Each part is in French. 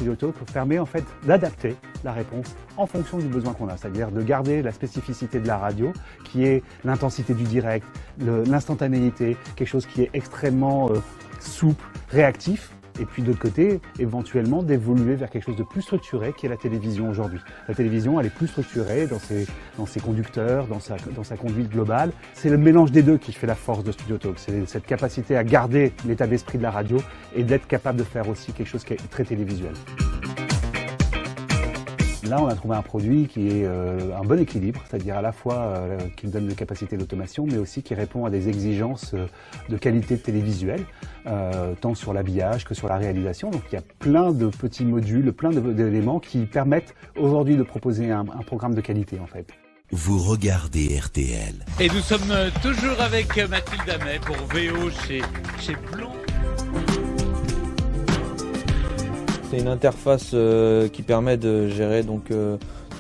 StudioTalk permet en fait d'adapter la réponse en fonction du besoin qu'on a, c'est-à-dire de garder la spécificité de la radio, qui est l'intensité du direct, l'instantanéité, quelque chose qui est extrêmement souple, réactif, et puis d'autre côté, éventuellement d'évoluer vers quelque chose de plus structuré qui est la télévision aujourd'hui. La télévision, elle est plus structurée dans ses conducteurs, dans sa conduite globale. C'est le mélange des deux qui fait la force de StudioTalk. C'est cette capacité à garder l'état d'esprit de la radio et d'être capable de faire aussi quelque chose qui est très télévisuel. Là, on a trouvé un produit qui est un bon équilibre, c'est-à-dire à la fois qui donne des capacités d'automation, mais aussi qui répond à des exigences de qualité télévisuelle, tant sur l'habillage que sur la réalisation. Donc il y a plein de petits modules, plein d'éléments qui permettent aujourd'hui de proposer un programme de qualité en fait. Vous regardez RTL. Et nous sommes toujours avec Mathilde Amet pour VO chez Blond. C'est une interface qui permet de gérer donc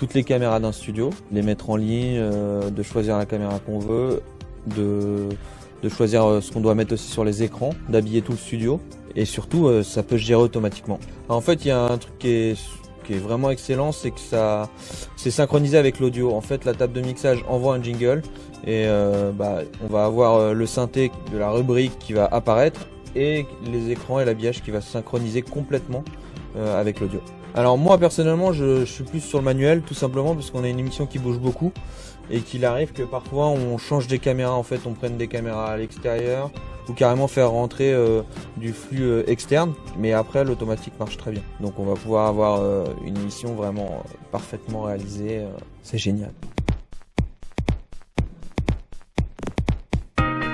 toutes les caméras d'un studio, les mettre en ligne, de choisir la caméra qu'on veut, de choisir ce qu'on doit mettre aussi sur les écrans, d'habiller tout le studio et surtout ça peut se gérer automatiquement. Alors, en fait, il y a un truc qui est vraiment excellent, c'est que c'est synchronisé avec l'audio. En fait, la table de mixage envoie un jingle et on va avoir le synthé de la rubrique qui va apparaître et les écrans et l'habillage qui va se synchroniser complètement avec l'audio. Alors moi personnellement je suis plus sur le manuel, tout simplement parce qu'on a une émission qui bouge beaucoup et qu'il arrive que parfois on change des caméras, en fait on prenne des caméras à l'extérieur ou carrément faire rentrer du flux externe, mais après l'automatique marche très bien. Donc on va pouvoir avoir une émission vraiment parfaitement réalisée, c'est génial.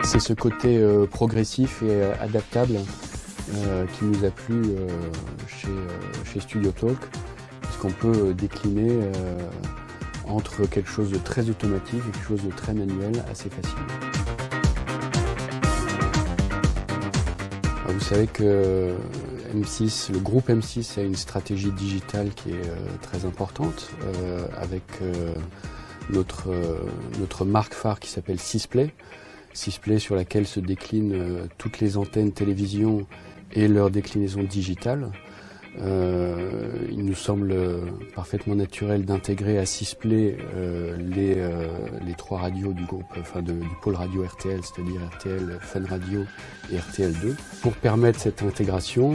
C'est ce côté progressif et adaptable qui nous a plu chez StudioTalk, puisqu'on peut décliner entre quelque chose de très automatique et quelque chose de très manuel assez facilement. Vous savez que M6, le groupe M6 a une stratégie digitale qui est très importante avec notre marque phare qui s'appelle Sisplay. Sisplay sur laquelle se déclinent toutes les antennes télévision et leur déclinaison digitale. Il nous semble parfaitement naturel d'intégrer à Sisplay les trois radios du groupe, du pôle radio RTL, c'est-à-dire RTL Fun Radio et RTL2. Pour permettre cette intégration,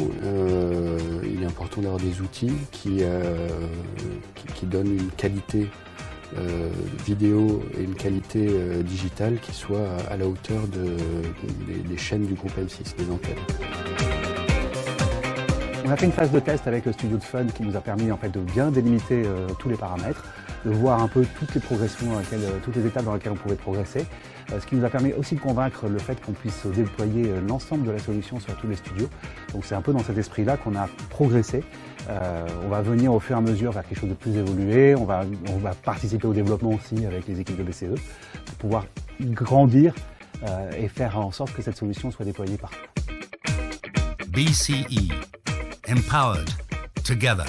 il est important d'avoir des outils qui donnent une qualité vidéo et une qualité digitale qui soit à la hauteur des chaînes du groupe M6, des antennes. On a fait une phase de test avec le studio de Fun qui nous a permis en fait de bien délimiter tous les paramètres, de voir un peu toutes les progressions, toutes les étapes dans lesquelles on pouvait progresser, ce qui nous a permis aussi de convaincre le fait qu'on puisse déployer l'ensemble de la solution sur tous les studios. Donc c'est un peu dans cet esprit-là qu'on a progressé. On va venir au fur et à mesure vers quelque chose de plus évolué, on va participer au développement aussi avec les équipes de BCE pour pouvoir grandir et faire en sorte que cette solution soit déployée partout. BCE. Empowered together.